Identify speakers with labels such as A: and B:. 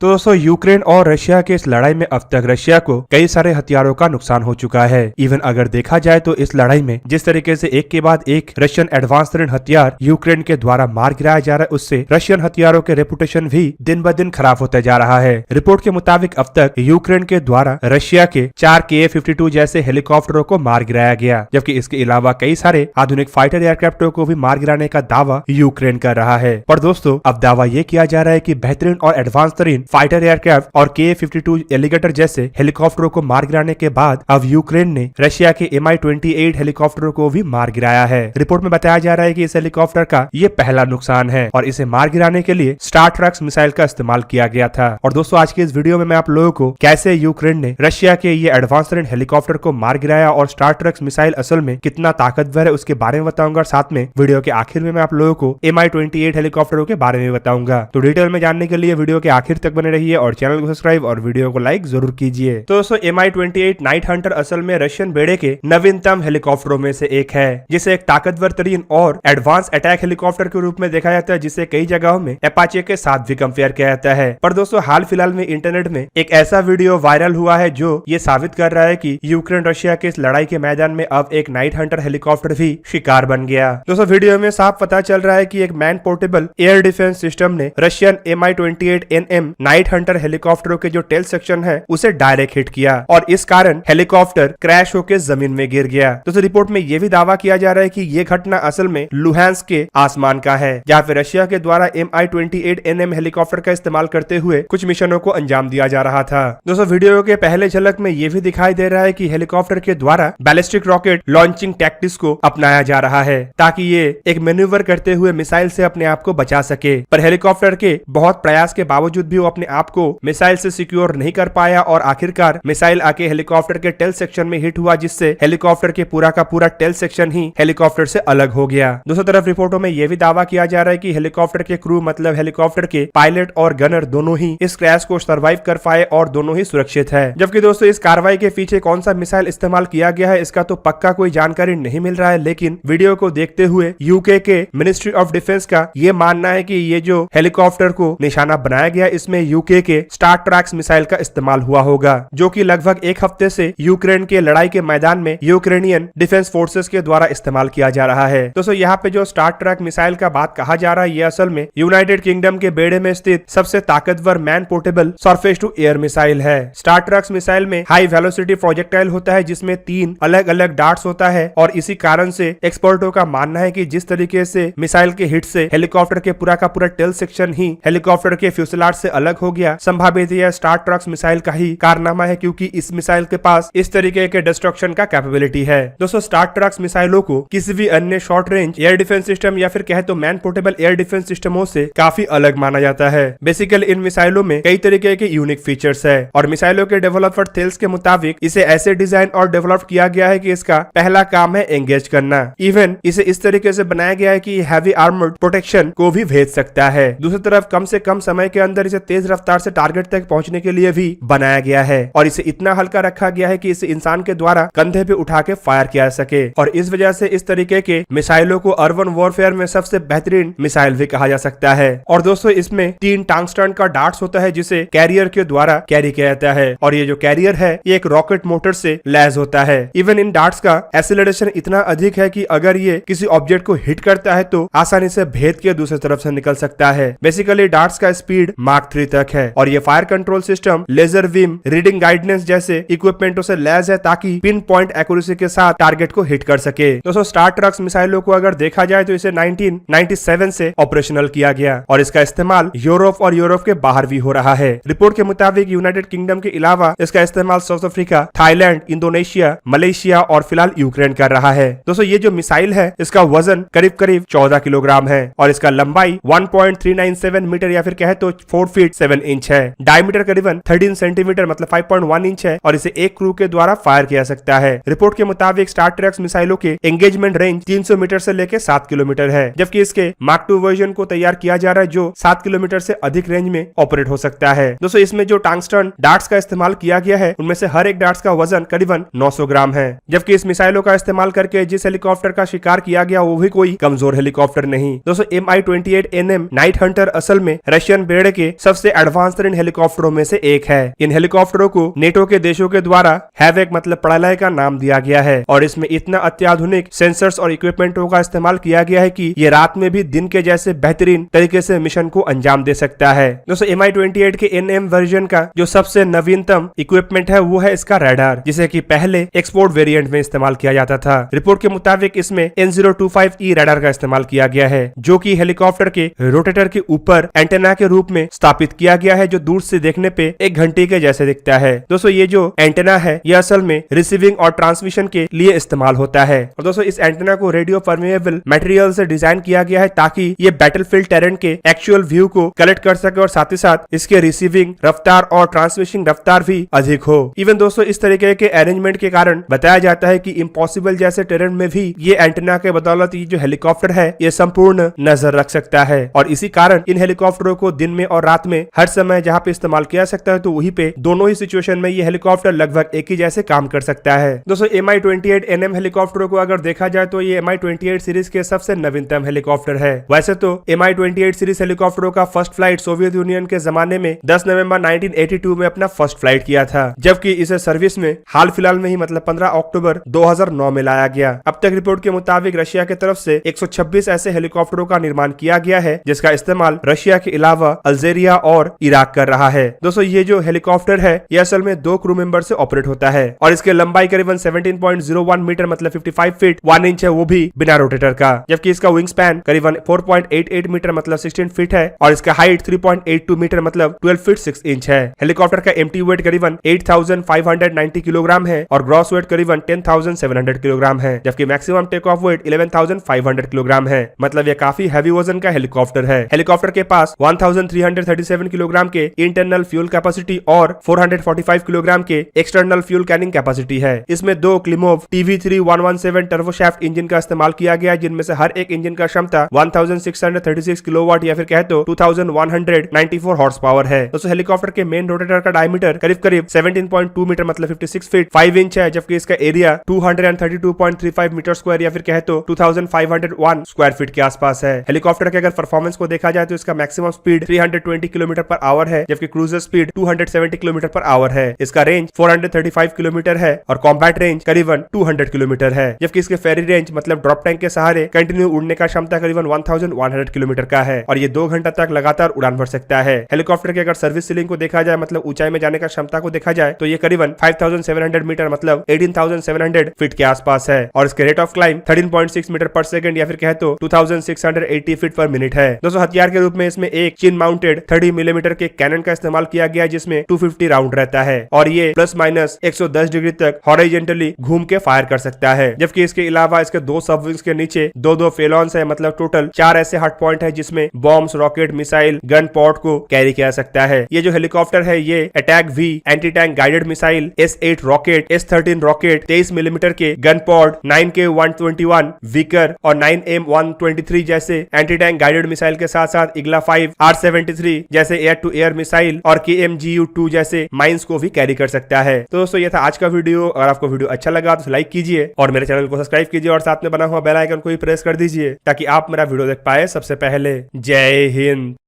A: तो दोस्तों यूक्रेन और रशिया के इस लड़ाई में अब तक रशिया को कई सारे हथियारों का नुकसान हो चुका है। इवन अगर देखा जाए तो इस लड़ाई में जिस तरीके से एक के बाद एक रशियन एडवांस तरीन हथियार यूक्रेन के द्वारा मार गिराया जा रहा है, उससे रशियन हथियारों के रेपुटेशन भी दिन ब दिन खराब होता जा रहा है। रिपोर्ट के मुताबिक अब तक यूक्रेन के द्वारा रशिया के 4 KA-52 जैसे हेलीकॉप्टरों को मार गिराया गया, जबकि इसके अलावा कई सारे आधुनिक फाइटर एयरक्राफ्टों को भी मार गिराने का दावा यूक्रेन कर रहा है। पर दोस्तों अब दावा ये किया जा रहा है कि बेहतरीन और एडवांस तरीन फाइटर एयरक्राफ्ट और KA-52 एलिगेटर जैसे हेलीकॉप्टरों को मार गिराने के बाद अब यूक्रेन ने रशिया के Mi-28 हेलीकॉप्टरों को भी मार गिराया है। रिपोर्ट में बताया जा रहा है कि इस हेलीकॉप्टर का ये पहला नुकसान है और इसे मार गिराने के लिए स्टारट्रक्स मिसाइल का इस्तेमाल किया गया था। और दोस्तों आज के इस वीडियो में मैं आप लोगों को कैसे यूक्रेन ने रशिया के ये एडवांस तरीन हेलीकॉप्टर को मार गिराया और स्टारट्रक्स मिसाइल असल में कितना ताकतवर है उसके बारे में बताऊंगा, और साथ में वीडियो के आखिर में मैं आप लोगों को Mi-28 हेलीकॉप्टरों के बारे में बताऊंगा। तो डिटेल में जानने के लिए वीडियो के आखिर तक बने रहिए और चैनल को सब्सक्राइब और वीडियो को लाइक जरूर कीजिए। तो दोस्तों Mi-28 नाइट हंटर असल में रशियन बेड़े के नवीनतम हेलीकॉप्टरों में से एक है, जिसे एक ताकतवर तरीन और एडवांस अटैक हेलीकॉप्टर के रूप में देखा जाता है, जिसे कई जगहों में अपाचे के साथ भी कंपेयर किया जाता है। पर दोस्तों हाल फिलहाल में इंटरनेट में एक ऐसा वीडियो वायरल हुआ है जो ये साबित कर रहा है कि यूक्रेन रशिया के इस लड़ाई के मैदान में अब एक नाइट हंटर हेलीकॉप्टर भी शिकार बन गया। दोस्तों वीडियो में साफ पता चल रहा है कि एक man portable air defence system ने रशियन Mi-28 नाइट हंटर हेलीकॉप्टरों के जो टेल सेक्शन है उसे डायरेक्ट हिट किया और इस कारण हेलीकॉप्टर क्रैश होकर जमीन में गिर गया। दोस्तों रिपोर्ट में यह भी दावा किया जा रहा है कि यह घटना असल में लुहांस्क के आसमान का है, जहाँ पे रशिया के द्वारा Mi-28 हेलीकॉप्टर का इस्तेमाल करते हुए कुछ मिशनों को अंजाम दिया जा रहा था। दोस्तों वीडियो के पहले झलक में यह भी दिखाई दे रहा है कि हेलीकॉप्टर के द्वारा बैलिस्टिक रॉकेट लॉन्चिंग टैक्टिक्स को अपनाया जा रहा है ताकि ये एक मैन्यूवर करते हुए मिसाइल से अपने आप को बचा सके। पर हेलीकॉप्टर के बहुत प्रयास के बावजूद भी वो अपने आप को मिसाइल से सिक्योर नहीं कर पाया और आखिरकार मिसाइल आके हेलीकॉप्टर के टेल सेक्शन में हिट हुआ, जिससे हेलीकॉप्टर के पूरा का पूरा टेल सेक्शन ही हेलीकॉप्टर से अलग हो गया। दूसरी तरफ रिपोर्टों में यह भी दावा किया जा रहा है कि हेलीकॉप्टर के क्रू मतलब हेलीकॉप्टर के पायलट और गनर दोनों ही इस क्रैश को सर्वाइव कर पाए और दोनों ही सुरक्षित है। जबकि दोस्तों इस कार्रवाई के पीछे कौन सा मिसाइल इस्तेमाल किया गया है इसका तो पक्का कोई जानकारी नहीं मिल रहा है, लेकिन वीडियो को देखते हुए यूके के मिनिस्ट्री ऑफ डिफेंस का ये मानना है कि ये जो हेलीकॉप्टर को निशाना बनाया गया इसमें यूके के स्टारट्रक्स मिसाइल का इस्तेमाल हुआ होगा, जो कि लगभग एक हफ्ते से यूक्रेन के लड़ाई के मैदान में यूक्रेनियन डिफेंस फोर्सेस के द्वारा इस्तेमाल किया जा रहा है। दोस्तों यहाँ पे जो स्टारट्रक मिसाइल का बात कहा जा रहा है ये असल में यूनाइटेड किंगडम के बेड़े में स्थित सबसे ताकतवर man portable surface to air missile है। स्टारट्रक्स मिसाइल में हाई वेलोसिटी प्रोजेक्टाइल होता है जिसमें 3 अलग अलग डार्ट्स होता है और इसी कारण से एक्सपर्टों का मानना है कि जिस तरीके से मिसाइल के हिट से हेलीकॉप्टर के पूरा का पूरा टेल सेक्शन ही हेलीकॉप्टर के फ्यूसलाज से अलग हो गया, संभावित यह स्टारट्रक्स मिसाइल का ही कारनामा है, क्योंकि इस मिसाइल के पास इस तरीके के डिस्ट्रक्शन का कैपेबिलिटी है। दोस्तों स्टारट्रक्स मिसाइलों को किसी भी अन्य short range air defence system या फिर कहे तो मैन पोर्टेबल एयर डिफेंस सिस्टमों से काफी अलग माना जाता है। बेसिकली इन मिसाइलों में कई तरीके के यूनिक फीचर्स है और मिसाइलों के डेवलपर थेल्स के मुताबिक इसे ऐसे डिजाइन और डेवलप किया गया है कि इसका पहला काम है एंगेज करना। इवन इसे इस तरीके से बनाया गया है कि हैवी आर्मर्ड प्रोटेक्शन को भी भेज सकता है। दूसरी तरफ कम से कम समय के अंदर इसे तेज रफ्तार से टारगेट तक पहुंचने के लिए भी बनाया गया है और इसे इतना हल्का रखा गया है कि इसे इंसान के द्वारा कंधे पे उठा के फायर किया जा सके और इस वजह से इस तरीके के मिसाइलों को अर्बन वॉरफेयर में सबसे बेहतरीन मिसाइल भी कहा जा सकता है। और दोस्तों इसमें 3 टंगस्टन का डार्ट्स होता है जिसे कैरियर के द्वारा कैरी किया जाता है और ये जो कैरियर है ये एक रॉकेट मोटर से लैस होता है। इवन इन डार्ट्स का एक्सीलरेशन इतना अधिक है कि अगर ये किसी ऑब्जेक्ट को हिट करता है तो आसानी से भेद के दूसरी तरफ से निकल सकता है। बेसिकली डार्ट्स का स्पीड मार्क 3 तक है और ये fire control system, laser beam, reading guidance जैसे इक्विपमेंटों से लैस है ताकि पिन पॉइंट एक्यूरेसी के साथ टारगेट को हिट कर सके। दोस्तों स्टारट्रक्स मिसाइलों को अगर देखा जाए तो इसे 1997 से ऑपरेशनल किया गया और इसका इस्तेमाल यूरोप और यूरोप के बाहर भी हो रहा है। रिपोर्ट के मुताबिक यूनाइटेड किंगडम के अलावा इसका इस्तेमाल south Africa, Thailand, Indonesia, Malaysia और फिलहाल यूक्रेन कर रहा है। दोस्तों ये जो मिसाइल है इसका वजन करीब करीब 14 किलोग्राम है और इसका लंबाई 1.397 मीटर या फिर कहे तो 4 फीट 7 इंच है। डायमीटर करीबन 13 सेंटीमीटर मतलब 5.1 इंच है और इसे एक क्रू के द्वारा फायर किया सकता है। रिपोर्ट के मुताबिक स्टारट्रक्स मिसाइलों के एंगेजमेंट रेंज 300 मीटर से लेकर 7 किलोमीटर है, जबकि इसके मार्क 2 वर्जन को तैयार किया जा रहा है जो 7 किलोमीटर से अधिक रेंज में ऑपरेट हो सकता है। दोस्तों इसमें जो टंगस्टन डार्ट्स का इस्तेमाल किया गया है उनमें से हर एक डार्ट्स का वजन करीबन 900 ग्राम है, जबकि इस मिसाइलों का इस्तेमाल करके जिस हेलीकॉप्टर का शिकार किया गया वो भी कोई कमजोर हेलीकॉप्टर नहीं। दोस्तों Mi-28 नाइट हंटर असल में रशियन बेड़े के सबसे सबसे एडवांस तरीन हेलीकॉप्टरों में से एक है। इन हेलीकॉप्टरों को नेटो के देशों के द्वारा हैवेक मतलब प्रलय का नाम दिया गया है और इसमें इतना अत्याधुनिक सेंसर्स और इक्विपमेंटों का इस्तेमाल किया गया है कि ये रात में भी दिन के जैसे बेहतरीन तरीके से मिशन को अंजाम दे सकता है। दोस्तों MI-28 के NM वर्जन का जो सबसे नवीनतम इक्विपमेंट है वो है इसका रडार, जिसे कि पहले एक्सपोर्ट वेरिएंट में इस्तेमाल किया जाता था। रिपोर्ट के मुताबिक इसमें N025E रडार का इस्तेमाल किया गया है, जो कि हेलीकॉप्टर के रोटेटर के ऊपर एंटेना के रूप में स्थापित किया गया है, जो दूर से देखने पे एक घंटी के जैसे दिखता है। दोस्तों ये जो एंटेना है ये असल में रिसीविंग और ट्रांसमिशन के लिए इस्तेमाल होता है। और दोस्तों इस एंटेना को रेडियो परमेएबल मटेरियल से डिजाइन किया गया है ताकि ये बैटलफील्ड टेरेन के एक्चुअल व्यू को कलेक्ट कर सके और साथ ही साथ इसके रिसीविंग रफ्तार और ट्रांसमिशन रफ्तार भी अधिक हो। इवन दोस्तों इस तरीके के अरेंजमेंट के कारण बताया जाता है कि इम्पॉसिबल जैसे टेरेन में भी ये एंटेना के बदौलत ये जो हेलीकॉप्टर है ये संपूर्ण नजर रख सकता है और इसी कारण इन हेलीकॉप्टरों को दिन में और रात में हर समय जहाँ पे इस्तेमाल किया सकता है तो वहीं पे दोनों ही सिचुएशन में ये हेलीकॉप्टर लगभग एक ही जैसे काम कर सकता है। दोस्तों MI-28 NM हेलीकॉप्टरों को अगर देखा जाए तो ये MI-28 सीरीज के सबसे नवीनतम हेलीकॉप्टर है। वैसे तो MI-28 सीरीज हेलीकॉप्टरों का फर्स्ट फ्लाइट सोवियत यूनियन के जमाने में 10 नवंबर 1982 में अपना फर्स्ट फ्लाइट किया था, जबकि इसे सर्विस में हाल फिलहाल में ही मतलब 15 अक्टूबर 2009 में लाया गया। अब तक रिपोर्ट के मुताबिक रशिया की तरफ से 126 ऐसे हेलीकॉप्टरों का निर्माण किया गया है, जिसका इस्तेमाल रशिया के अलावा अल्जेरिया और इराक कर रहा है। दोस्तों ये जो हेलीकॉप्टर है ये असल में 2 क्रू मेंबर से ऑपरेट होता है और इसकी लंबाई करीबन 17.01 मीटर मतलब 55 फीट 1 इंच है, वो भी बिना रोटेटर का, जबकि इसका विंग स्पैन करीबन 4.88 मीटर मतलब 16 फीट है और इसका हाइट 3.82 मीटर मतलब 12 फीट 6 इंच है। हेलीकॉप्टर का एम्प्टी वेट करीबन 8,590 किलोग्राम है और ग्रॉस वेट करीबन 10,700 किलोग्राम है, जबकि maximum take off weight 11,500 kilogram है। मतलब ये काफी हैवी वजन का हेलीकॉप्टर है। हेलीकॉप्टर के पास 1,337 किलोग्राम के इंटरनल फ्यूल कैपेसिटी और 445 किलोग्राम के एक्सटर्नल फ्यूल कैनिंग कैपेसिटी है। इसमें 2 क्लिमोव TV3117 टर्बोशाफ्ट इंजन का इस्तेमाल किया गया है, जिनमें से हर एक इंजन का क्षमता 1636 किलोवाट या फिर कहे तो 2194 हॉर्स पावर है। दोस्तों हेलीकॉप्टर के मेन रोटेटर का डायमीटर करीब 17.2 मीटर मतलब 56 फीट 5 इंच है, जबकि इसका एरिया 232.35 मीटर स्क्वायर या फिर कहे तो 2501 स्क्वायर फीट के आसपास है। हेलीकॉप्टर के अगर परफॉर्मेंस को देखा जाए तो इसका maximum speed 320 kilometre per hour है, जबकि cruiser speed 270 kilometre per hour है। इसका रेंज 435 किलोमीटर है और कॉम्बैट रेंज करीबन 200 किलोमीटर है, जबकि इसके फेरी रेंज मतलब ड्रॉप टैंक के सहारे कंटिन्यू उड़ने का क्षमता करीबन 1100 किलोमीटर का है और ये 2 घंटा तक लगातार उड़ान भर सकता है। हेलीकॉप्टर के अगर सर्विस सीलिंग को देखा जाए मतलब ऊंचाई में जाने का क्षमता को देखा जाए तो ये करीबन 5,700 मीटर मतलब 18,700 फीट के आसपास है और इसके रेट ऑफ क्लाइम 13.6 मीटर पर सेकंड या फिर कहे तो 2680 फीट पर मिनट है। दोस्तों हथियार के रूप में इसमें एक चिन माउंटेड 30 मिलीमीटर के कैनन का इस्तेमाल किया गया है, जिसमें 250 राउंड रहता है और ये प्लस माइनस 110 डिग्री तक हॉरिजॉन्टली घूम के फायर कर सकता है। जबकि इसके अलावा इसके 2 सबविंग्स के नीचे 2 फेलॉन्स है, मतलब टोटल 4 ऐसे हार्ड पॉइंट है जिसमें bombs, rocket, missile, gun pot को कैरी किया सकता है। ये जो हेलीकॉप्टर है ये attack V anti tank guided missile, S8 rocket, S13 rocket, 23 millimetre के गन पॉड, 9K121 विकर और 9M123 जैसे एंटी टैंक गाइडेड मिसाइल के साथ साथ इग्ला 5 R73 जैसे एयर टू एयर मिसाइल और KMGU-2 जैसे माइंस को भी कैरी कर सकता है। तो दोस्तों ये था आज का वीडियो। अगर आपको वीडियो अच्छा लगा तो लाइक कीजिए और मेरे चैनल को सब्सक्राइब कीजिए और साथ में बना हुआ बेल आइकन को भी प्रेस कर दीजिए ताकि आप मेरा वीडियो देख पाए सबसे पहले। जय हिंद।